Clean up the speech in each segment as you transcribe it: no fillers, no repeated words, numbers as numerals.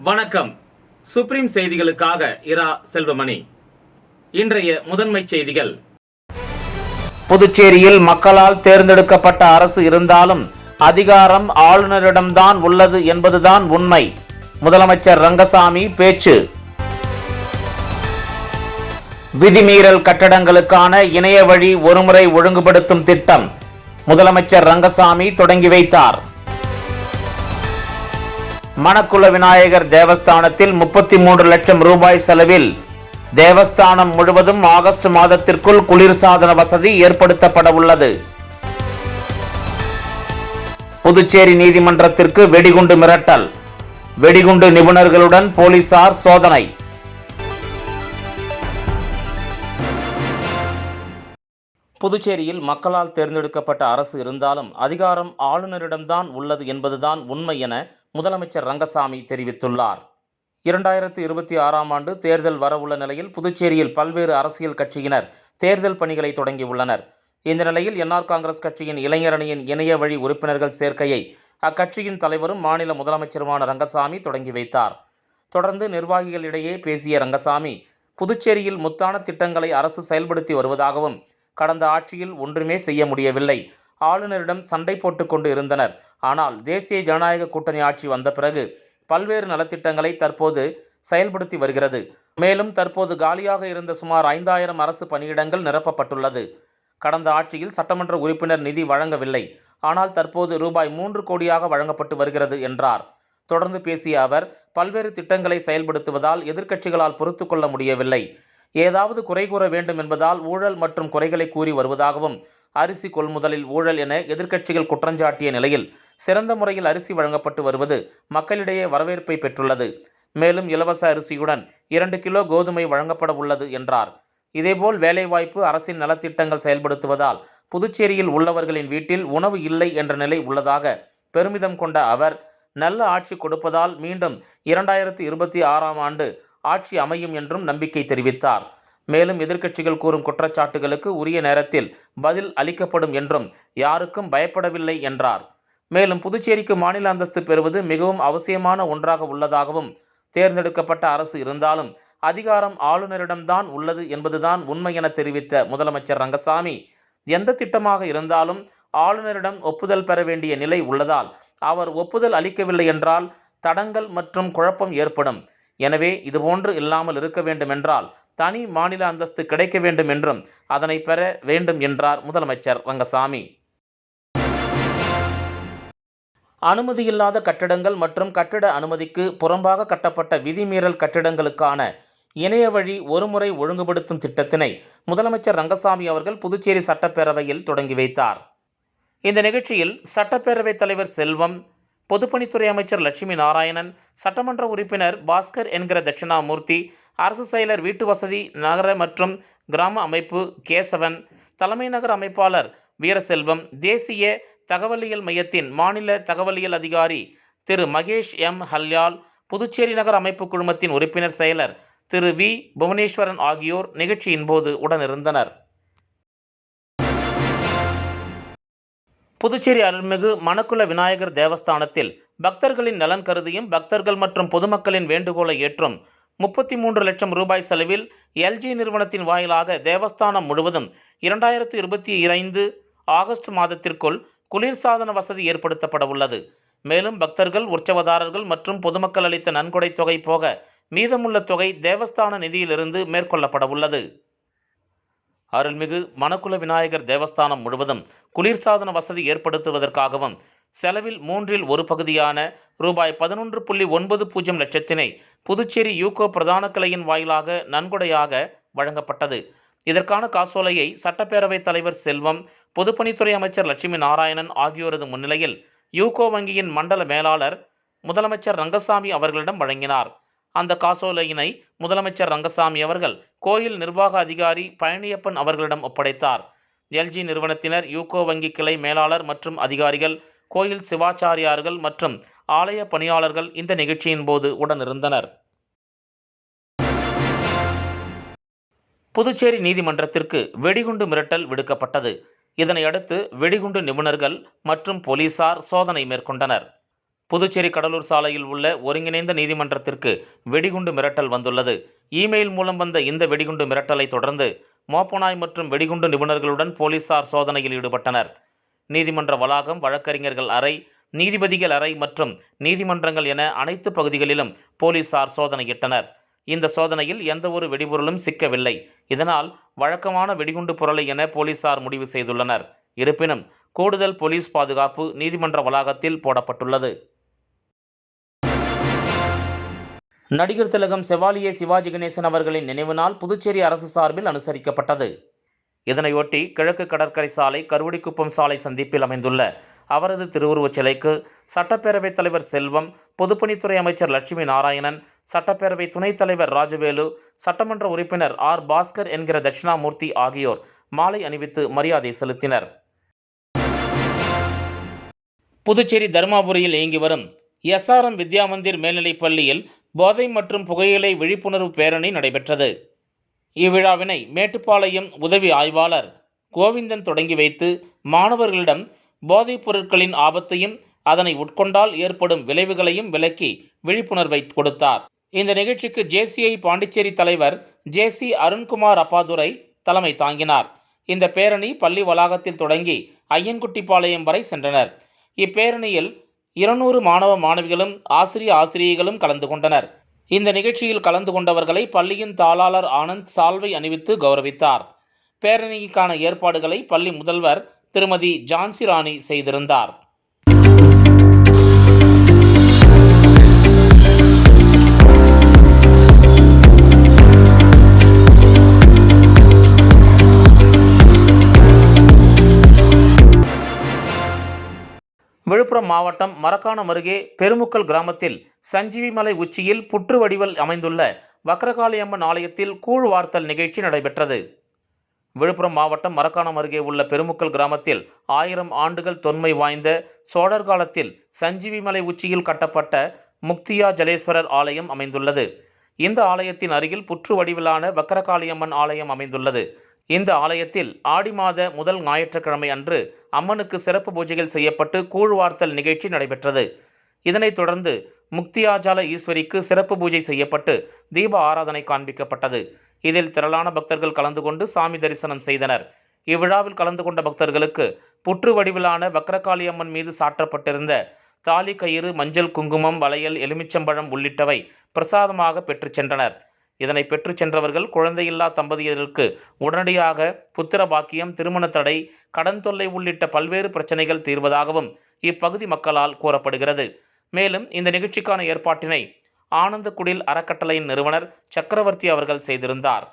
வணக்கம். சுப்ரீம் செய்திகளுக்காக இரா செல்வமணி. இன்றைய முதன்மை செய்திகள். புதுச்சேரியில் மக்களால் தேர்ந்தெடுக்கப்பட்ட அரசு இருந்தாலும் அதிகாரம் ஆளுநரிடம்தான் உள்ளது என்பதுதான் உண்மை. முதலமைச்சர் ரங்கசாமி பேச்சு. விதிமீறல் கட்டடங்களுக்கான இணைய வழி ஒருமுறை ஒழுங்குபடுத்தும் திட்டம் முதலமைச்சர் ரங்கசாமி தொடங்கி வைத்தார். மணக்குள விநாயகர் தேவஸ்தானத்தில் 33 லட்சம் ரூபாய் செலவில் தேவஸ்தானம் முழுவதும் ஆகஸ்ட் மாதத்திற்குள் குளிர்சாதன வசதி ஏற்படுத்தப்பட உள்ளது. புதுச்சேரி நீதிமன்றத்திற்கு வெடிகுண்டு மிரட்டல். வெடிகுண்டு நிபுணர்களுடன் போலீசார் சோதனை. புதுச்சேரியில் மக்களால் தேர்ந்தெடுக்கப்பட்ட அரசு இருந்தாலும் அதிகாரம் ஆளுநரிடம்தான் உள்ளது என்பதுதான் உண்மை என முதலமைச்சர் ரங்கசாமி தெரிவித்துள்ளார். 2026ஆம் ஆண்டு தேர்தல் வரவுள்ள நிலையில் புதுச்சேரியில் பல்வேறு அரசியல் கட்சியினர் தேர்தல் பணிகளை தொடங்கியுள்ளனர். இந்த நிலையில் என்ஆர் காங்கிரஸ் கட்சியின் இளைஞரணியின் இணைய வழி உறுப்பினர்கள் சேர்க்கையை அக்கட்சியின் தலைவரும் மாநில முதலமைச்சருமான ரங்கசாமி தொடங்கி வைத்தார். தொடர்ந்து நிர்வாகிகளிடையே பேசிய ரங்கசாமி, புதுச்சேரியில் முத்தான திட்டங்களை அரசு செயல்படுத்தி வருவதாகவும் கடந்த ஆட்சியில் ஒன்றுமே செய்ய முடியவில்லை, ஆளுநரிடம் சண்டை போட்டுக் கொண்டு இருந்தனர். ஆனால் தேசிய ஜனநாயக கூட்டணி ஆட்சி வந்த பிறகு பல்வேறு நலத்திட்டங்களை தற்போது செயல்படுத்தி வருகிறது. மேலும் தற்போது காலியாக இருந்த சுமார் 5000 அரசு பணியிடங்கள் நிரப்பப்பட்டுள்ளது. கடந்த ஆட்சியில் சட்டமன்ற உறுப்பினர் நிதி வழங்கவில்லை, ஆனால் தற்போது ரூபாய் 3 கோடியாக வழங்கப்பட்டு வருகிறது என்றார். தொடர்ந்து பேசிய அவர், பல்வேறு திட்டங்களை செயல்படுத்துவதால் எதிர்க்கட்சிகளால் பொறுத்து கொள்ள முடியவில்லை. ஏதாவது குறை கூற வேண்டும் என்பதால் ஊழல் மற்றும் குறைகளை கூறி வருவதாகவும், அரிசி கொள்முதலில் ஊழல் என எதிர்க்கட்சிகள் குற்றஞ்சாட்டிய நிலையில் சிறந்த முறையில் அரிசி வழங்கப்பட்டு வருவது மக்களிடையே வரவேற்பை பெற்றுள்ளது. மேலும் இலவச அரிசியுடன் 2 கிலோ கோதுமை வழங்கப்பட உள்ளது என்றார். இதேபோல் வேலைவாய்ப்பு, அரசின் நலத்திட்டங்கள் செயல்படுத்துவதால் புதுச்சேரியில் உள்ளவர்களின் வீட்டில் உணவு இல்லை என்ற நிலை உள்ளதாக பெருமிதம் கொண்ட அவர், நல்ல ஆட்சி கொடுப்பதால் மீண்டும் 2026ஆம் ஆண்டு ஆட்சி அமையும் என்றும் நம்பிக்கை தெரிவித்தார். மேலும் எதிர்க்கட்சிகள் கூறும் குற்றச்சாட்டுகளுக்கு உரிய நேரத்தில் பதில் அளிக்கப்படும் என்றும் யாருக்கும் பயப்படவில்லை என்றார். மேலும் புதுச்சேரிக்கு மாநில அந்தஸ்து பெறுவது மிகவும் அவசியமான ஒன்றாக உள்ளதாகவும், தேர்ந்தெடுக்கப்பட்ட அரசு இருந்தாலும் அதிகாரம் ஆளுநரிடம்தான் உள்ளது என்பதுதான் உண்மை என தெரிவித்த முதலமைச்சர் ரங்கசாமி, எந்த திட்டமாக இருந்தாலும் ஆளுநரிடம் ஒப்புதல் பெற வேண்டிய நிலை உள்ளதால் அவர் ஒப்புதல் அளிக்கவில்லை என்றால் தடங்கல் மற்றும் குழப்பம் ஏற்படும். எனவே இதுபோன்று இல்லாமல் இருக்க வேண்டும் என்றால் தனி மாநில அந்தஸ்து கிடைக்க வேண்டும் என்றும் அதனை பெற வேண்டும் என்றார் முதலமைச்சர் ரங்கசாமி. அனுமதியில்லாத கட்டடங்கள் மற்றும் கட்டிட அனுமதிக்கு புறம்பாக கட்டப்பட்ட விதிமீறல் கட்டிடங்களுக்கான இணைய வழி ஒருமுறை ஒழுங்குபடுத்தும் திட்டத்தினை முதலமைச்சர் ரங்கசாமி அவர்கள் புதுச்சேரி சட்டப்பேரவையில் தொடங்கி வைத்தார். இந்த நிகழ்ச்சியில் சட்டப்பேரவைத் தலைவர் செல்வம், பொதுப்பணித்துறை அமைச்சர் லட்சுமி நாராயணன், சட்டமன்ற உறுப்பினர் பாஸ்கர் என்கிற தட்சிணாமூர்த்தி, அரசு செயலர் வீட்டு வசதி நகர மற்றும் கிராம அமைப்பு கேசவன், தலைமை நகர அமைப்பாளர் வீரசெல்வம், தேசிய தகவலியல் மையத்தின் மாநில தகவலியல் அதிகாரி திரு மகேஷ் எம் ஹல்யால், புதுச்சேரி நகர அமைப்பு குழுமத்தின் உறுப்பினர் செயலர் திரு வி புவனேஸ்வரன் ஆகியோர் நிகழ்ச்சியின் போது உடனிருந்தனர். புதுச்சேரி அருள்மிகு மணக்குள விநாயகர் தேவஸ்தானத்தில் பக்தர்களின் நலன் கருதியும் பக்தர்கள் மற்றும் பொதுமக்களின் வேண்டுகோளை ஏற்றும் 33 லட்சம் ரூபாய் செலவில் எல்ஜி நிறுவனத்தின் வாயிலாக தேவஸ்தானம் முழுவதும் 2025 ஆகஸ்ட் மாதத்திற்குள் குளிர்சாதன வசதி ஏற்படுத்தப்பட உள்ளது. மேலும் பக்தர்கள், உற்சவதாரர்கள் மற்றும் பொதுமக்கள் அளித்த நன்கொடை தொகை போக மீதமுள்ள தொகை தேவஸ்தான நிதியிலிருந்து மேற்கொள்ளப்பட உள்ளது. அருள்மிகு மணக்குள விநாயகர் தேவஸ்தானம் முழுவதும் குளிர்சாதன வசதி ஏற்படுத்துவதற்காகவும் செலவில் 1/3 ஒரு பகுதியான ரூபாய் 11.90 லட்சத்தினை புதுச்சேரி யூகோ பிரதான கிளையின் வாயிலாக நன்கொடையாக வழங்கப்பட்டது. இதற்கான காசோலையை சட்டப்பேரவைத் தலைவர் செல்வம், பொதுப்பணித்துறை அமைச்சர் லட்சுமி நாராயணன் ஆகியோரது முன்னிலையில் யூகோ வங்கியின் மண்டல மேலாளர் முதலமைச்சர் ரங்கசாமி அவர்களிடம் வழங்கினார். அந்த காசோலையினை முதலமைச்சர் ரங்கசாமி அவர்கள் கோயில் நிர்வாக அதிகாரி பழனியப்பன் அவர்களிடம் ஒப்படைத்தார். எல்ஜி நிறுவனத்தினர், யூகோ வங்கி கிளை மேலாளர் மற்றும் அதிகாரிகள், கோயில் சிவாச்சாரியார்கள் மற்றும் ஆலய பணியாளர்கள் இந்த நிகழ்ச்சியின் போது உடனிருந்தனர். புதுச்சேரி நீதிமன்றத்திற்கு வெடிகுண்டு மிரட்டல் விடுக்கப்பட்டது. இதனையடுத்து வெடிகுண்டு நிபுணர்கள் மற்றும் போலீசார் சோதனை மேற்கொண்டனர். புதுச்சேரி கடலூர் சாலையில் உள்ள ஒருங்கிணைந்த நீதிமன்றத்திற்கு வெடிகுண்டு மிரட்டல் வந்துள்ளது. இமெயில் மூலம் வந்த இந்த வெடிகுண்டு மிரட்டலை தொடர்ந்து மோப்பனாய் மற்றும் வெடிகுண்டு நிபுணர்களுடன் போலீசார் சோதனையில் ஈடுபட்டனர். நீதிமன்ற வளாகம், வழக்கறிஞர்கள் அறை, நீதிபதிகள் அறை மற்றும் நீதிமன்றங்கள் என அனைத்து பகுதிகளிலும் போலீசார் சோதனையிட்டனர். இந்த சோதனையில் எந்த ஒரு வெடிபொருளும் சிக்கவில்லை. இதனால் வழக்கமான வெடிகுண்டு பொருளை என போலீசார் முடிவு செய்துள்ளனர். இருப்பினும் கூடுதல் போலீஸ் பாதுகாப்பு நீதிமன்ற வளாகத்தில் போடப்பட்டுள்ளது. நடிகர் திலகம் செவாலியே சிவாஜி கணேசன் அவர்களின் நினைவு நாள் புதுச்சேரி அரசு சார்பில் அனுசரிக்கப்பட்டது. இதனையொட்டி கிழக்கு கடற்கரை சாலை, கருவடிக்குப்பம் சாலை சந்திப்பில் அமைந்துள்ள அவரது திருவுருவச் சிலைக்கு சட்டப்பேரவைத் தலைவர் செல்வம், பொதுப்பணித்துறை அமைச்சர் லட்சுமி நாராயணன், சட்டப்பேரவை துணைத் தலைவர் ராஜவேலு, சட்டமன்ற உறுப்பினர் ஆர். பாஸ்கர் என்கிற தட்சிணாமூர்த்தி ஆகியோர் மாலை அணிவித்து மரியாதை செலுத்தினர். புதுச்சேரி தருமாபுரியில் இயங்கி வரும் SRM வித்யா மந்திர் மேல்நிலைப் பள்ளியில் போதை மற்றும் புகையிலை விழிப்புணர்வு பேரணி நடைபெற்றது. இவ்விழாவினை மேட்டுப்பாளையம் உதவி ஆய்வாளர் கோவிந்தன் தொடங்கி வைத்து மாணவர்களிடம் போதைப் பொருட்களின் ஆபத்தையும் அதனை உட்கொண்டால் ஏற்படும் விளைவுகளையும் விளக்கி விழிப்புணர்வை கொடுத்தார். இந்த நிகழ்ச்சிக்கு JCI பாண்டிச்சேரி தலைவர் JC அருண்குமார் அப்பாதுரை தலைமை தாங்கினார். இந்த பேரணி பள்ளி வளாகத்தில் தொடங்கி ஐயன்குட்டிப்பாளையம் வரை சென்றனர். இப்பேரணியில் 200 மாணவ மாணவிகளும் ஆசிரியைகளும் கலந்து கொண்டனர். இந்த நிகழ்ச்சியில் கலந்து கொண்டவர்களை பள்ளியின் தாளாளர் ஆனந்த் சால்வை அணிவித்து கௌரவித்தார். பேரணிக்கான ஏற்பாடுகளை பள்ளி முதல்வர் திருமதி ஜான்சி ராணி செய்திருந்தார். விழுப்புரம் மாவட்டம் மரக்காணம் அருகே பெருமுக்கல் கிராமத்தில் சஞ்சீவி மலை உச்சியில் புற்று வடிவில் அமைந்துள்ள வக்ரகாளியம்மன் ஆலயத்தில் கூழ் வார்த்தல் நிகழ்ச்சி நடைபெற்றது. விழுப்புரம் மாவட்டம் மரக்காணம் அருகே உள்ள பெருமுக்கல் கிராமத்தில் 1000 ஆண்டுகள் தொன்மை வாய்ந்த சோழர் காலத்தில் சஞ்சீவி மலை உச்சியில் கட்டப்பட்ட முக்தியா ஜலேஸ்வரர் ஆலயம் அமைந்துள்ளது. இந்த ஆலயத்தின் அருகில் புற்று வடிவிலான வக்ரகாளியம்மன் ஆலயம் அமைந்துள்ளது. இந்த ஆலயத்தில் ஆடி மாத முதல் ஞாயிற்றுக்கிழமை அன்று அம்மனுக்கு சிறப்பு பூஜைகள் செய்யப்பட்டு கூழ்வார்த்தல் நிகழ்ச்சி நடைபெற்றது. இதனைத் தொடர்ந்து முக்தியாஜால ஈஸ்வரிக்கு சிறப்பு பூஜை செய்யப்பட்டு தீப ஆராதனை காண்பிக்கப்பட்டது. இதில் திரளான பக்தர்கள் கலந்து கொண்டு சாமி தரிசனம் செய்தனர். இவ்விழாவில் கலந்து கொண்ட பக்தர்களுக்கு புற்று வடிவிலான வக்ரகாளியம்மன் மீது சாற்றப்பட்டிருந்த தாலி கயிறு, மஞ்சள், குங்குமம், வளையல், எலுமிச்சம்பழம் உள்ளிட்டவை பிரசாதமாக பெற்று சென்றனர். இதனை பெற்று சென்றவர்கள் குழந்தையில்லா தம்பதியருக்கு உடனடியாக புத்திர பாக்கியம், திருமண தடை, கடன் தொல்லை உள்ளிட்ட பல்வேறு பிரச்சனைகள் தீர்வதாகவும் இப்பகுதி மக்களால் கூறப்படுகிறது. மேலும் இந்த நிகழ்ச்சிக்கான ஏற்பாட்டினை ஆனந்த குடில் அறக்கட்டளையின் நிறுவனர் சக்கரவர்த்தி அவர்கள் செய்திருந்தார்.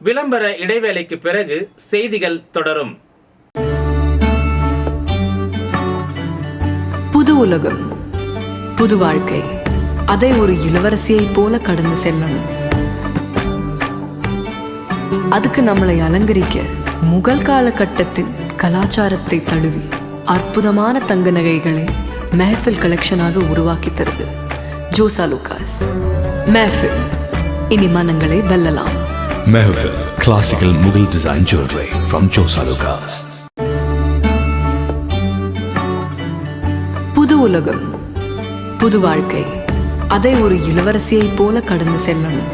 விளம்பர இடைவேளைக்கு பிறகு செய்திகள் தொடரும். புது உலகம், புது வாழ்க்கை, அதை ஒரு இளவரசியைப் போல கடந்து செல்லணும். அதுக்கு நம்மளை அலங்கரிக்க முகல் காலகட்டத்தின் கலாச்சாரத்தை தழுவி அற்புதமான தங்க நகைகளை மெஹஃபில் கலெக்ஷனாக உருவாக்கி தருது ஜோசா லூகாஸ். மெஹஃபில், இனி மனங்களை வெல்லலாம். Mehfil, classical Mughal design jewelry from Josa Lucas. புது உலகம், புது வாழ்க்கை, அதை ஒரு இளவரசியைப் போல கடந்து செல்லணும்.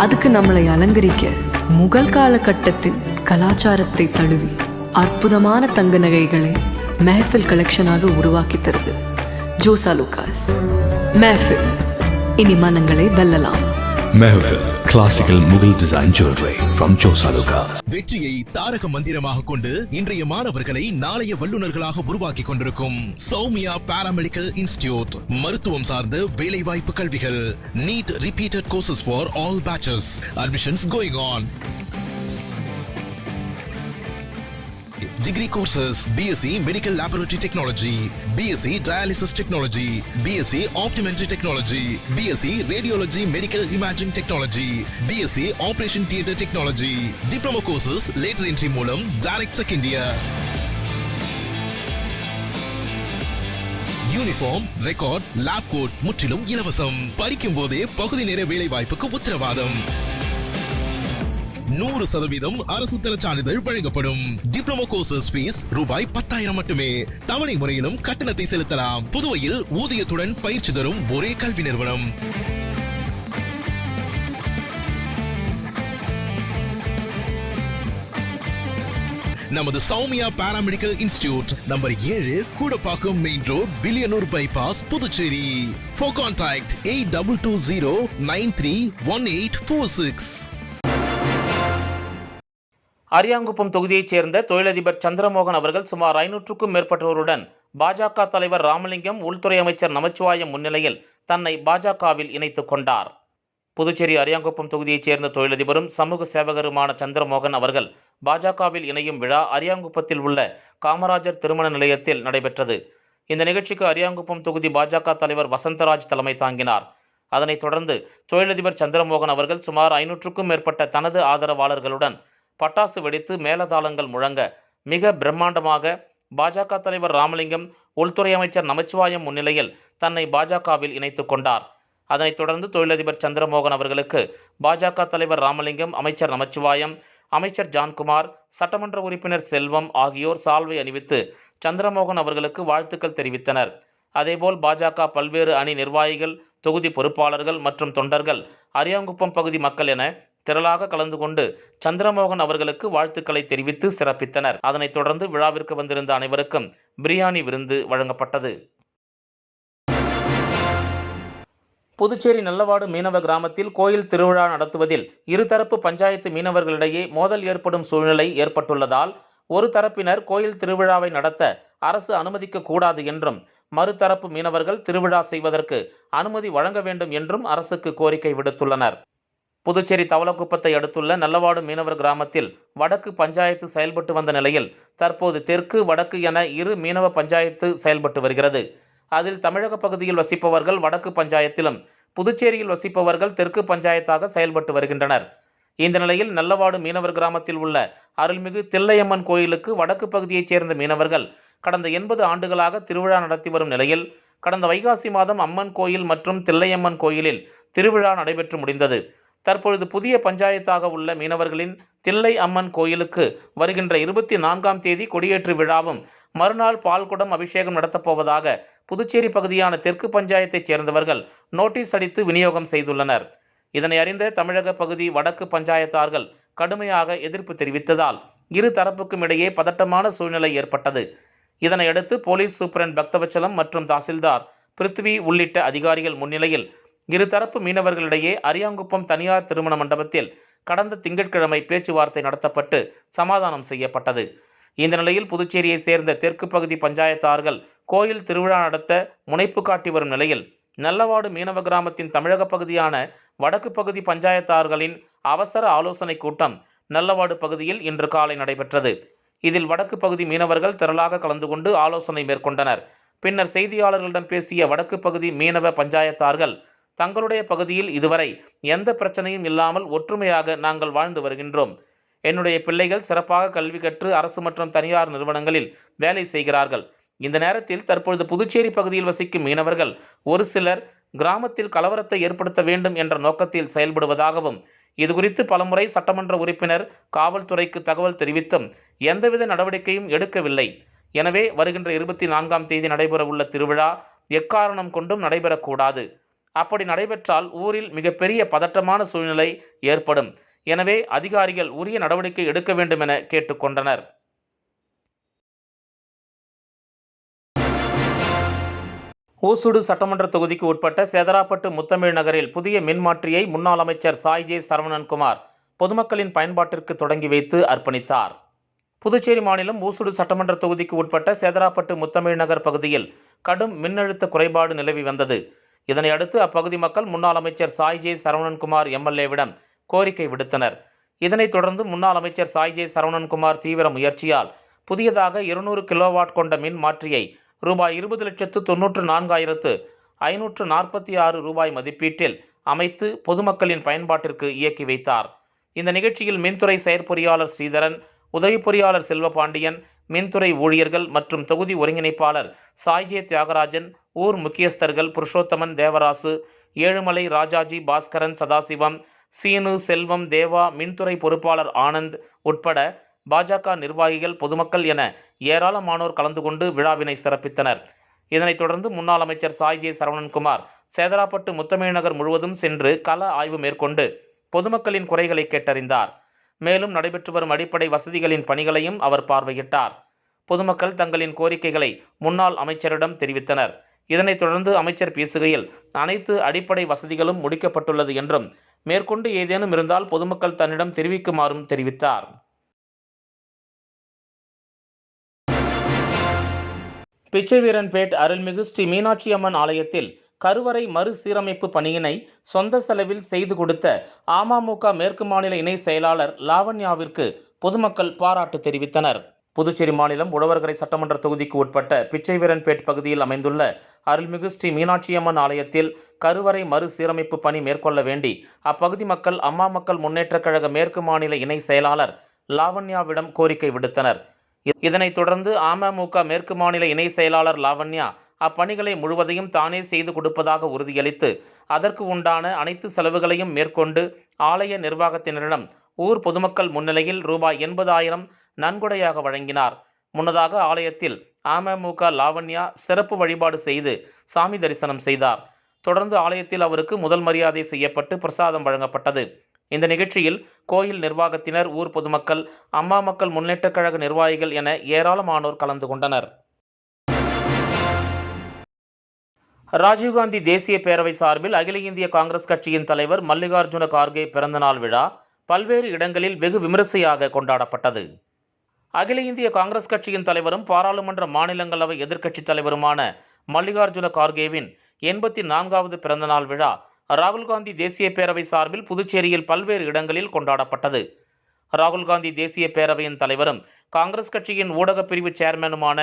அதுக்கு நம்மளை அலங்கரிக்க முகல் காலகட்டத்தின் கலாச்சாரத்தை தழுவி அற்புதமான தங்க நகைகளை மெஹஃபில் கலெக்ஷனாக உருவாக்கி தருது ஜோசா லூகாஸ். மெஹஃபில், இனி மனங்களை வெல்லலாம். Mehfil, classical Mughal design jewelry from Josa Lucas. வெற்றியை தாரக மந்திரமாக கொண்டு இன்றைய மாணவர்களை நாளைய வல்லுநர்களாக உருவாக்கி கொண்டிருக்கும் சௌமியா பாராமெடிக்கல் இன்ஸ்டிடியூட். மருத்துவம் சார்ந்த வேலைவாய்ப்பு கல்விகள். NEET repeated courses for all batches. Admissions going on. degree courses BSc Medical Laboratory Technology, BSc Dialysis Technology, BSc Optometry Technology, BSc Radiology Medical Imaging Technology, BSc Operation Theatre Technology. Diploma courses later entry மூலம் direct second year. Uniform, record, lab coat முற்றிலும் இலவசம். படிக்கும் போதே பகுதி நேர வேலை வாய்ப்புக்கு உத்தரவாதம். 100% அரசு தர சான்றிதழ் வழங்கப்படும். டிப்ளமோ கோர்சஸ் ஃபீஸ் ரூபாய் 10,000 மட்டுமே. தவணை முறையிலும் கட்டணத்தை செலுத்தலாம். புதுவையில் ஊதியத்துடன் பயிற்சி தரும் ஒரே கல்வி நிறுவனம். நமது Soumya paramedical institute number 7 Koodapakkam main road Villianur bypass Puducherry. For contact 8220931846. Ariyankuppam தொகுதியைச் சேர்ந்த தொழிலதிபர் சந்திரமோகன் அவர்கள் சுமார் 500க்கும் மேற்பட்டோருடன் பாஜக தலைவர் ராமலிங்கம், உள்துறை அமைச்சர் நமச்சிவாயம் முன்னிலையில் தன்னை பாஜகவில் இணைத்துக் கொண்டார். புதுச்சேரி அரியாங்குப்பம் தொகுதியைச் சேர்ந்த தொழிலதிபரும் சமூக சேவகருமான சந்திரமோகன் அவர்கள் பாஜகவில் இணையும் விழா அரியாங்குப்பத்தில் உள்ள காமராஜர் திருமண நிலையத்தில் நடைபெற்றது. இந்த நிகழ்ச்சிக்கு அரியாங்குப்பம் தொகுதி பாஜக தலைவர் வசந்தராஜ் தலைமை தாங்கினார். அதனைத் தொடர்ந்து தொழிலதிபர் சந்திரமோகன் அவர்கள் சுமார் 500க்கும் மேற்பட்ட தனது ஆதரவாளர்களுடன் பட்டாசு வெடித்து மேலதாளங்கள் முழங்க மிக பிரம்மாண்டமாக பாஜக தலைவர் ராமலிங்கம், உள்துறை அமைச்சர் நமச்சிவாயம் முன்னிலையில் தன்னை பாஜகவில் இணைத்துக் கொண்டார். அதனைத் தொடர்ந்து தொழிலதிபர் சந்திரமோகன் அவர்களுக்கு பாஜக தலைவர் ராமலிங்கம், அமைச்சர் நமச்சிவாயம், அமைச்சர் ஜான்குமார், சட்டமன்ற உறுப்பினர் செல்வம் ஆகியோர் சால்வை அணிவித்து சந்திரமோகன் அவர்களுக்கு வாழ்த்துக்கள் தெரிவித்தனர். அதேபோல் பாஜக பல்வேறு அணி நிர்வாகிகள், தொகுதி பொறுப்பாளர்கள் மற்றும் தொண்டர்கள், அரியாங்குப்பம் பகுதி மக்கள் என திரளாக கலந்து கொண்டு சந்திரமோகன் அவர்களுக்கு வாழ்த்துக்களை தெரிவித்து சிறப்பித்தனர். அதனைத் தொடர்ந்து விழாவிற்கு வந்திருந்த அனைவருக்கும் பிரியாணி விருந்து வழங்கப்பட்டது. புதுச்சேரி நல்லவாடு மீனவ கிராமத்தில் கோயில் திருவிழா நடத்துவதில் இருதரப்பு பஞ்சாயத்து மீனவர்களிடையே மோதல் ஏற்படும் சூழ்நிலை ஏற்பட்டுள்ளதால் ஒரு தரப்பினர் கோயில் திருவிழாவை நடத்த அரசு அனுமதிக்க கூடாது என்றும், மறுதரப்பு மீனவர்கள் திருவிழா செய்வதற்கு அனுமதி வழங்க வேண்டும் என்றும் அரசுக்கு கோரிக்கை விடுத்துள்ளனர். புதுச்சேரி தவளக்குப்பத்தை அடுத்துள்ள நல்லவாடு மீனவர் கிராமத்தில் வடக்கு பஞ்சாயத்து செயல்பட்டு வந்த நிலையில் தற்போது தெற்கு, வடக்கு என இரு மீனவ பஞ்சாயத்து செயல்பட்டு வருகிறது. அதில் தமிழக பகுதியில் வசிப்பவர்கள் வடக்கு பஞ்சாயத்திலும், புதுச்சேரியில் வசிப்பவர்கள் தெற்கு பஞ்சாயத்தாக செயல்பட்டு வருகின்றனர். இந்த நிலையில் நல்லவாடு மீனவர் கிராமத்தில் உள்ள அருள்மிகு தில்லையம்மன் கோயிலுக்கு வடக்கு பகுதியைச் சேர்ந்த மீனவர்கள் கடந்த 80 ஆண்டுகளாக திருவிழா நடத்தி வரும் நிலையில் கடந்த வைகாசி மாதம் அம்மன் கோயில் மற்றும் தில்லையம்மன் கோயிலில் திருவிழா நடைபெற்று முடிந்தது. தற்பொழுது புதிய பஞ்சாயத்தாக உள்ள மீனவர்களின் தில்லை அம்மன் கோயிலுக்கு வருகின்ற 24ஆம் தேதி கொடியேற்று விழாவும் மறுநாள் பால்குடம் அபிஷேகம் நடத்தப்போவதாக புதுச்சேரி பகுதியான தெற்கு பஞ்சாயத்தைச் சேர்ந்தவர்கள் நோட்டீஸ் அடித்து விநியோகம் செய்துள்ளனர். இதனை அறிந்த தமிழக பகுதி வடக்கு பஞ்சாயத்தார்கள் கடுமையாக எதிர்ப்பு தெரிவித்ததால் இரு தரப்புக்கும் இடையே பதட்டமான சூழ்நிலை ஏற்பட்டது. இதனையடுத்து போலீஸ் சூப்பரண்ட் பக்தவச்சலம் மற்றும் தாசில்தார் பிருத்வி உள்ளிட்ட அதிகாரிகள் முன்னிலையில் இருதரப்பு மீனவர்களிடையே அரியாங்குப்பம் தனியார் திருமண மண்டபத்தில் கடந்த திங்கட்கிழமை பேச்சுவார்த்தை நடத்தப்பட்டு சமாதானம் செய்யப்பட்டது. இந்த நிலையில் புதுச்சேரியை சேர்ந்த தெற்கு பகுதி பஞ்சாயத்தார்கள் கோயில் திருவிழா நடத்த முனைப்பு காட்டி வரும் நிலையில் நல்லவாடு மீனவ கிராமத்தின் தமிழக பகுதியான வடக்கு பகுதி பஞ்சாயத்தார்களின் அவசர ஆலோசனை கூட்டம் நல்லவாடு பகுதியில் இன்று காலை நடைபெற்றது. இதில் வடக்கு பகுதி மீனவர்கள் திரளாக கலந்து கொண்டு ஆலோசனை மேற்கொண்டனர். பின்னர் செய்தியாளர்களிடம் பேசிய வடக்கு பகுதி மீனவ பஞ்சாயத்தார்கள் தங்களுடைய பகுதியில் இதுவரை எந்த பிரச்சனையும் இல்லாமல் ஒற்றுமையாக நாங்கள் வாழ்ந்து வருகின்றோம். என்னுடைய பிள்ளைகள் சிறப்பாக கல்வி கற்று அரசு மற்றும் தனியார் நிறுவனங்களில் வேலை செய்கிறார்கள். இந்த நேரத்தில் தற்பொழுது புதுச்சேரி பகுதியில் வசிக்கும் மீனவர்கள் ஒரு சிலர் கிராமத்தில் கலவரத்தை ஏற்படுத்த வேண்டும் என்ற நோக்கத்தில் செயல்படுவதாகவும், இதுகுறித்து பலமுறை சட்டமன்ற உறுப்பினர் காவல்துறைக்கு தகவல் தெரிவித்தும் எந்தவித நடவடிக்கையும் எடுக்கவில்லை. எனவே வருகின்ற 24ஆம் தேதி நடைபெறவுள்ள திருவிழா எக்காரணம் கொண்டும் நடைபெறக்கூடாது. அப்படி நடைபெற்றால் ஊரில் மிகப்பெரிய பதட்டமான சூழ்நிலை ஏற்படும். எனவே அதிகாரிகள் உரிய நடவடிக்கை எடுக்க வேண்டும் என கேட்டுக்கொண்டனர். ஊசுடு சட்டமன்ற தொகுதிக்கு உட்பட்ட சேதராப்பட்டு முத்தமிழ் நகரில் புதிய மின்மாற்றியை முன்னாள் அமைச்சர் சாய் ஜே சரவணன்குமார் பொதுமக்களின் பயன்பாட்டிற்கு தொடங்கி வைத்து அர்ப்பணித்தார். புதுச்சேரி மாநிலம் ஊசுடு சட்டமன்ற தொகுதிக்கு உட்பட்ட சேதராப்பட்டு முத்தமிழ் நகர் பகுதியில் கடும் மின்னழுத்த குறைபாடு நிலவி வந்தது. இதனையடுத்து அப்பகுதி மக்கள் முன்னாள் அமைச்சர் சாய் ஜே சரவணன்குமார் எம்எல்ஏவிடம் கோரிக்கை விடுத்தனர். இதனைத் தொடர்ந்து முன்னாள் அமைச்சர் சாய் ஜே சரவணன்குமார் தீவிர முயற்சியால் புதியதாக 200 கிலோவாட் கொண்ட மின் மாற்றியை ரூபாய் 20,94,546 ரூபாய் மதிப்பீட்டில் அமைத்து பொதுமக்களின் பயன்பாட்டிற்கு இயக்கி வைத்தார். இந்த நிகழ்ச்சியில் மின்துறை செயற்பொறியாளர் ஸ்ரீதரன், உதவி பொறியாளர் செல்வபாண்டியன், மின்துறை ஊழியர்கள் மற்றும் தொகுதி ஒருங்கிணைப்பாளர் சாய்ஜே தியாகராஜன், ஊர் முக்கியஸ்தர்கள் புருஷோத்தமன், தேவராசு, ஏழுமலை, ராஜாஜி, பாஸ்கரன், சதாசிவம், சீனு, செல்வம், தேவா, மின்துறை பொறுப்பாளர் ஆனந்த் உட்பட பாஜக நிர்வாகிகள், பொதுமக்கள் என ஏராளமானோர் கலந்து கொண்டு விழாவினை சிறப்பித்தனர். இதனைத் தொடர்ந்து முன்னாள் அமைச்சர் சாய்ஜே சரவணன்குமார் சேதராப்பட்டு முத்தமிழ் நகர் முழுவதும் சென்று கள ஆய்வு மேற்கொண்டு பொதுமக்களின் குறைகளை கேட்டறிந்தார். மேலும் நடைபெற்று வரும் அடிப்படை வசதிகளின் பணிகளையும் அவர் பார்வையிட்டார். பொதுமக்கள் தங்களின் கோரிக்கைகளை முன்னாள் அமைச்சரிடம் தெரிவித்தனர். இதனைத் தொடர்ந்து அமைச்சர் பேசுகையில், அனைத்து அடிப்படை வசதிகளும் முடிக்கப்பட்டுள்ளது என்றும் மேற்கொண்டு ஏதேனும் இருந்தால் பொதுமக்கள் தன்னிடம் தெரிவிக்குமாறும் தெரிவித்தார். பிச்சைவீரன்பேட் அருள்மிகு ஸ்ரீ மீனாட்சி அம்மன் ஆலயத்தில் கருவறை மறுசீரமைப்பு பணியினை சொந்த செலவில் செய்து கொடுத்த அமமுக மேற்கு மாநில இணை செயலாளர் லாவண்யாவிற்கு பொதுமக்கள் பாராட்டு தெரிவித்தனர். புதுச்சேரி மாநிலம் உழவர்கரை சட்டமன்ற தொகுதிக்கு உட்பட்ட பிச்சைவீரன்பேட் பகுதியில் அமைந்துள்ள அருள்மிகு ஸ்ரீ மீனாட்சி அம்மன் ஆலயத்தில் கருவறை மறுசீரமைப்பு பணி மேற்கொள்ள வேண்டி அப்பகுதி மக்கள் அம்மா மக்கள் முன்னேற்றக் கழக மேற்கு மாநில இணை செயலாளர் லாவண்யாவிடம் கோரிக்கை விடுத்தனர். இதனைத் தொடர்ந்து அமமுக மேற்கு மாநில இணை செயலாளர் லாவண்யா அப்பணிகளை முழுவதையும் தானே செய்து கொடுப்பதாக உறுதியளித்து அதற்கு உண்டான அனைத்து செலவுகளையும் மேற்கொண்டு ஆலய நிர்வாகத்தினரிடம் ஊர் பொதுமக்கள் முன்னிலையில் ரூபாய் 80,000 நன்கொடையாக வழங்கினார். முன்னதாக ஆலயத்தில் அமமுக லாவண்யா சிறப்பு வழிபாடு செய்து சாமி தரிசனம் செய்தார். தொடர்ந்து ஆலயத்தில் அவருக்கு முதல் மரியாதை செய்யப்பட்டு பிரசாதம் வழங்கப்பட்டது. இந்த நிகழ்ச்சியில் கோயில் நிர்வாகத்தினர், ஊர் பொதுமக்கள், அம்மா மக்கள் முன்னேற்றக் கழக நிர்வாகிகள் என ஏராளமானோர் கலந்து கொண்டனர். ராஜீவ்காந்தி தேசிய பேரவை சார்பில் அகில இந்திய காங்கிரஸ் கட்சியின் தலைவர் மல்லிகார்ஜுன கார்கே பிறந்தநாள் விழா பல்வேறு இடங்களில் வெகு விமரிசையாக கொண்டாடப்பட்டது. அகில இந்திய காங்கிரஸ் கட்சியின் தலைவரும் பாராளுமன்ற மாநிலங்களவை எதிர்க்கட்சித் தலைவருமான மல்லிகார்ஜுன கார்கேவின் 84வது பிறந்தநாள் விழா ராகுல்காந்தி தேசிய பேரவை சார்பில் புதுச்சேரியில் பல்வேறு இடங்களில் கொண்டாடப்பட்டது. ராகுல்காந்தி தேசிய பேரவையின் தலைவரும் காங்கிரஸ் கட்சியின் ஊடகப் பிரிவு சேர்மனுமான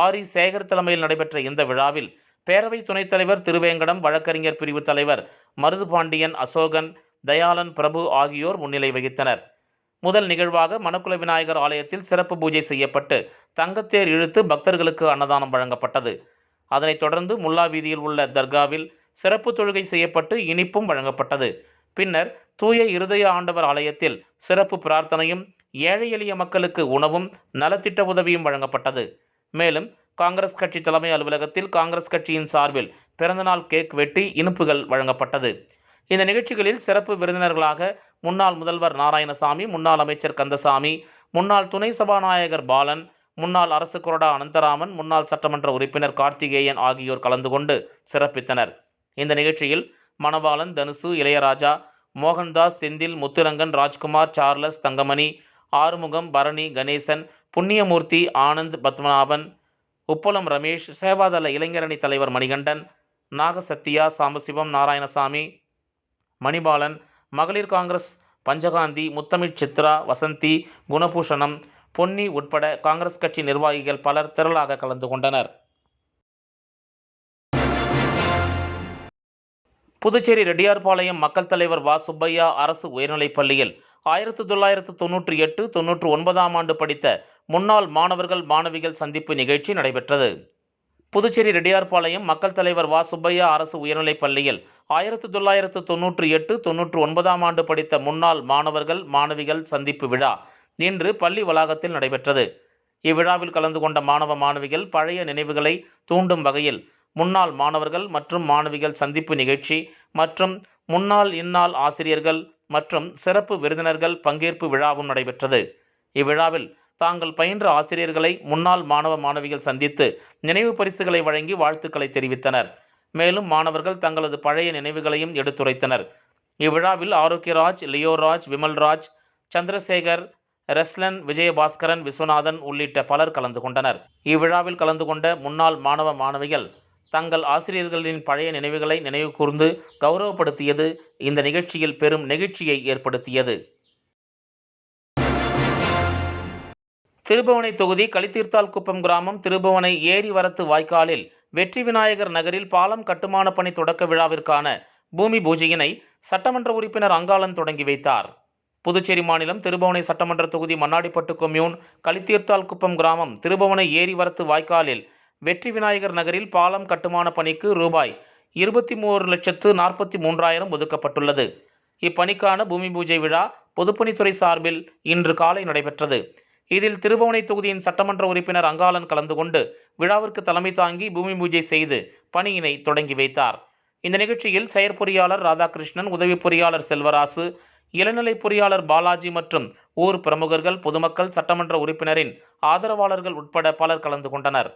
ஆரி சேகர் தலைமையில் நடைபெற்ற இந்த விழாவில் பேரவை துணைத் தலைவர் திருவேங்கடம், வழக்கறிஞர் பிரிவு தலைவர் மருதுபாண்டியன், அசோகன், தயாளன் பிரபு ஆகியோர் முன்னிலை வகித்தனர். முதல் நிகழ்வாக மணக்குள விநாயகர் ஆலயத்தில் சிறப்பு பூஜை செய்யப்பட்டு தங்கத்தேர் இழுத்து பக்தர்களுக்கு அன்னதானம் வழங்கப்பட்டது. அதனைத் தொடர்ந்து முல்லா வீதியில் உள்ள தர்காவில் சிறப்பு தொழுகை செய்யப்பட்டு இனிப்பும் வழங்கப்பட்டது. பின்னர் தூய இருதய ஆண்டவர் ஆலயத்தில் சிறப்பு பிரார்த்தனையும், ஏழை எளிய மக்களுக்கு உணவும் நலத்திட்ட உதவியும் வழங்கப்பட்டது. மேலும் காங்கிரஸ் கட்சி தலைமை அலுவலகத்தில் காங்கிரஸ் கட்சியின் சார்பில் பிறந்தநாள் கேக் வெட்டி இனிப்புகள் வழங்கப்பட்டது. இந்த நிகழ்ச்சிகளில் சிறப்பு விருந்தினர்களாக முன்னாள் முதல்வர் நாராயணசாமி, முன்னாள் அமைச்சர் கந்தசாமி, முன்னாள் துணை சபாநாயகர் பாலன், முன்னாள் அரசு கொறடா அனந்தராமன், முன்னாள் சட்டமன்ற உறுப்பினர் கார்த்திகேயன் ஆகியோர் கலந்து கொண்டு சிறப்பித்தனர். இந்த நிகழ்ச்சியில் மணவாளன், தனுசு, இளையராஜா, மோகன்தாஸ், செந்தில், முத்துரங்கன், ராஜ்குமார், சார்லஸ், தங்கமணி, ஆறுமுகம், பரணி, கணேசன், புண்ணியமூர்த்தி, ஆனந்த், பத்மநாபன், உப்பளம் ரமேஷ், சேவாதள இளைஞரணி தலைவர் மணிகண்டன், நாகசத்தியா, சாம்பசிவம், நாராயணசாமி, மணிபாலன், மகளிர் காங்கிரஸ் பஞ்சகாந்தி, முத்தமிழ் சித்ரா, வசந்தி, குணபூஷணம், பொன்னி உட்பட காங்கிரஸ் கட்சி நிர்வாகிகள் பலர் திரளாக கலந்து கொண்டனர். புதுச்சேரி ரெட்டியார்பாளையம் மக்கள் தலைவர் வா சுப்பையா அரசு உயர்நிலைப் பள்ளியில் 1998-99 ஆண்டு படித்த முன்னாள் மாணவர்கள் மாணவிகள் சந்திப்பு நிகழ்ச்சி நடைபெற்றது. புதுச்சேரி ரெட்டியார்பாளையம் மக்கள் தலைவர் வா சுப்பையா அரசு உயர்நிலைப் பள்ளியில் 1998-99 ஆண்டு படித்த முன்னாள் மாணவர்கள் மாணவிகள் சந்திப்பு விழா இன்று பள்ளி வளாகத்தில் நடைபெற்றது. இவ்விழாவில் கலந்து கொண்ட மாணவ மாணவிகள் பழைய நினைவுகளை தூண்டும் வகையில் முன்னாள் மாணவர்கள் மற்றும் மாணவிகள் சந்திப்பு நிகழ்ச்சி மற்றும் முன்னாள் இந்நாள் ஆசிரியர்கள் மற்றும் சிறப்பு விருந்தினர்கள் பங்கேற்பு விழாவும் நடைபெற்றது. இவ்விழாவில் தாங்கள் பயின்ற ஆசிரியர்களை முன்னாள் மாணவ மாணவிகள் சந்தித்து நினைவு பரிசுகளை வழங்கி வாழ்த்துக்களை தெரிவித்தனர். மேலும் மாணவர்கள் தங்களது பழைய நினைவுகளையும் எடுத்துரைத்தனர். இவ்விழாவில் ஆரோக்கியராஜ், லியோராஜ், விமல்ராஜ், சந்திரசேகர், ரெஸ்லன், விஜயபாஸ்கரன், விஸ்வநாதன் உள்ளிட்ட பலர் கலந்து கொண்டனர். இவ்விழாவில் கலந்து கொண்ட முன்னாள் மாணவ மாணவிகள் தங்கள் ஆசிரியர்களின் பழைய நினைவுகளை நினைவு கூர்ந்து கௌரவப்படுத்தியது இந்த நிகழ்ச்சியில் பெரும் நெகிழ்ச்சியை ஏற்படுத்தியது. திருபுவனை தொகுதி களித்தீர்த்தால்குப்பம் கிராமம் திருபுவனை ஏரி வரத்து வாய்க்காலில் வெற்றி விநாயகர் நகரில் பாலம் கட்டுமான பணி தொடக்க விழாவிற்கான பூமி பூஜையினை சட்டமன்ற உறுப்பினர் அங்காளன் தொடங்கி வைத்தார். புதுச்சேரி மாநிலம் திருபுவனை சட்டமன்ற தொகுதி மண்ணாடிப்பட்டு கொம்யூன் களித்தீர்த்தால்குப்பம் கிராமம் திருபுவனை ஏரி வரத்து வாய்க்காலில் வெற்றி விநாயகர் நகரில் பாலம் கட்டுமான பணிக்கு ரூபாய் 23,43,000 ஒதுக்கப்பட்டுள்ளது. இப்பணிக்கான பூமி பூஜை விழா பொதுப்பணித்துறை சார்பில் இன்று காலை நடைபெற்றது. இதில் திருபுவனை தொகுதியின் சட்டமன்ற உறுப்பினர் அங்காளன் கலந்து கொண்டு விழாவிற்கு தலைமை தாங்கி பூமி பூஜை செய்து பணியினை தொடங்கி வைத்தார். இந்த நிகழ்ச்சியில் செயற்பொறியாளர் ராதாகிருஷ்ணன், உதவி பொறியாளர் செல்வராசு, இளநிலை பொறியாளர் பாலாஜி மற்றும் ஊர் பிரமுகர்கள், பொதுமக்கள், சட்டமன்ற உறுப்பினரின் ஆதரவாளர்கள் உட்பட பலர் கலந்து கொண்டனர்.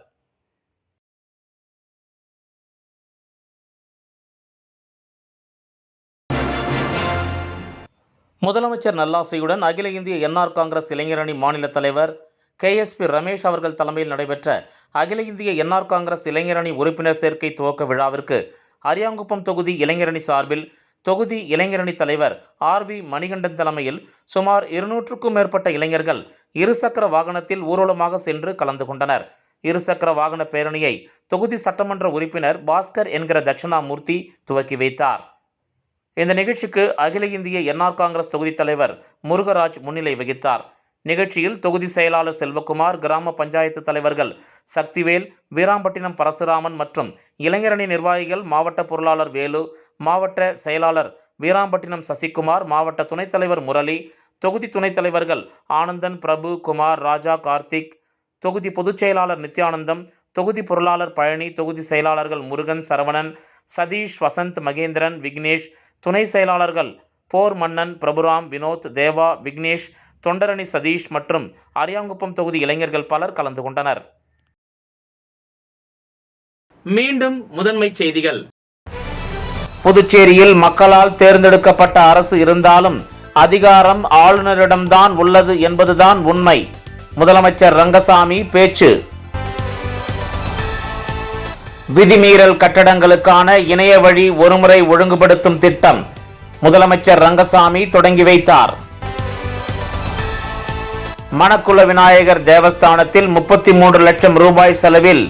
முதலமைச்சர் நல்லாசையுடன் அகில இந்திய என்ஆர் காங்கிரஸ் இளைஞரணி மாநில தலைவர் KSP ரமேஷ் அவர்கள் தலைமையில் நடைபெற்ற அகில இந்திய என்ஆர் காங்கிரஸ் இளைஞரணி உறுப்பினர் சேர்க்கை துவக்க விழாவிற்கு அரியாங்குப்பம் தொகுதி இளைஞரணி சார்பில் தொகுதி இளைஞரணி தலைவர் RV மணிகண்டன் தலைமையில் சுமார் 200க்கும் மேற்பட்ட இளைஞர்கள் இருசக்கர வாகனத்தில் ஊர்வலமாக சென்று கலந்து கொண்டனர். இருசக்கர வாகன பேரணியை தொகுதி சட்டமன்ற உறுப்பினர் பாஸ்கர் என்கிற தட்சிணாமூர்த்தி துவக்கி வைத்தார். இந்த நிகழ்ச்சிக்கு அகில இந்திய என்ஆர் காங்கிரஸ் தொகுதி தலைவர் முருகராஜ் முன்னிலை வகித்தார். நிகழ்ச்சியில் தொகுதி செயலாளர் செல்வகுமார், கிராம பஞ்சாயத்து தலைவர்கள் சக்திவேல், வீராம்பட்டினம் பரசுராமன் மற்றும் இளைஞரணி நிர்வாகிகள், மாவட்ட பொருளாளர் வேலு, மாவட்ட செயலாளர் வீராம்பட்டினம் சசிகுமார், மாவட்ட துணைத் தலைவர் முரளி, தொகுதி துணைத் தலைவர்கள் ஆனந்தன், பிரபு, குமார், ராஜா, கார்த்திக், தொகுதி பொதுச் செயலாளர் நித்யானந்தம், தொகுதி பொருளாளர் பழனி, தொகுதி செயலாளர்கள் முருகன், சரவணன், சதீஷ், வசந்த், மகேந்திரன், விக்னேஷ், துணை செயலாளர்கள் போர் மன்னன், பிரபுராம், வினோத், தேவா, விக்னேஷ், தொண்டரணி சதீஷ் மற்றும் அரியாங்குப்பம் தொகுதி இளைஞர்கள் பலர் கலந்து கொண்டனர். மீண்டும் முதன்மை செய்திகள். புதுச்சேரியில் மக்களால் தேர்ந்தெடுக்கப்பட்ட அரசு இருந்தாலும் அதிகாரம் ஆளுநரிடம்தான் உள்ளது என்பதுதான் உண்மை. முதலமைச்சர் ரங்கசாமி பேச்சு. விதிமீறல் கட்டடங்களுக்கான இணைய வழி ஒருமுறை ஒழுங்குபடுத்தும் திட்டம் முதலமைச்சர் ரங்கசாமி தொடங்கி வைத்தார். மணக்குள விநாயகர் தேவஸ்தானத்தில் 33 லட்சம் ரூபாய் செலவில்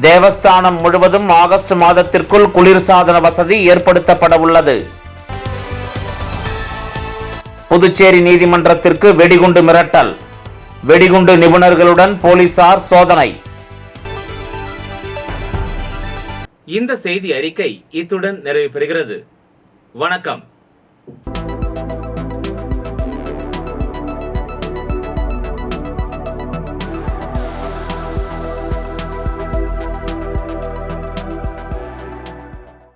தேவஸ்தானம் முழுவதும் ஆகஸ்ட் மாதத்திற்குள் குளிர்சாதன வசதி ஏற்படுத்தப்பட உள்ளது. புதுச்சேரி நீதிமன்றத்திற்கு வெடிகுண்டு மிரட்டல். வெடிகுண்டு நிபுணர்களுடன் போலீசார் சோதனை. இந்த செய்தி அறிக்கை இத்துடன் நிறைவு பெறுகிறது. வணக்கம்.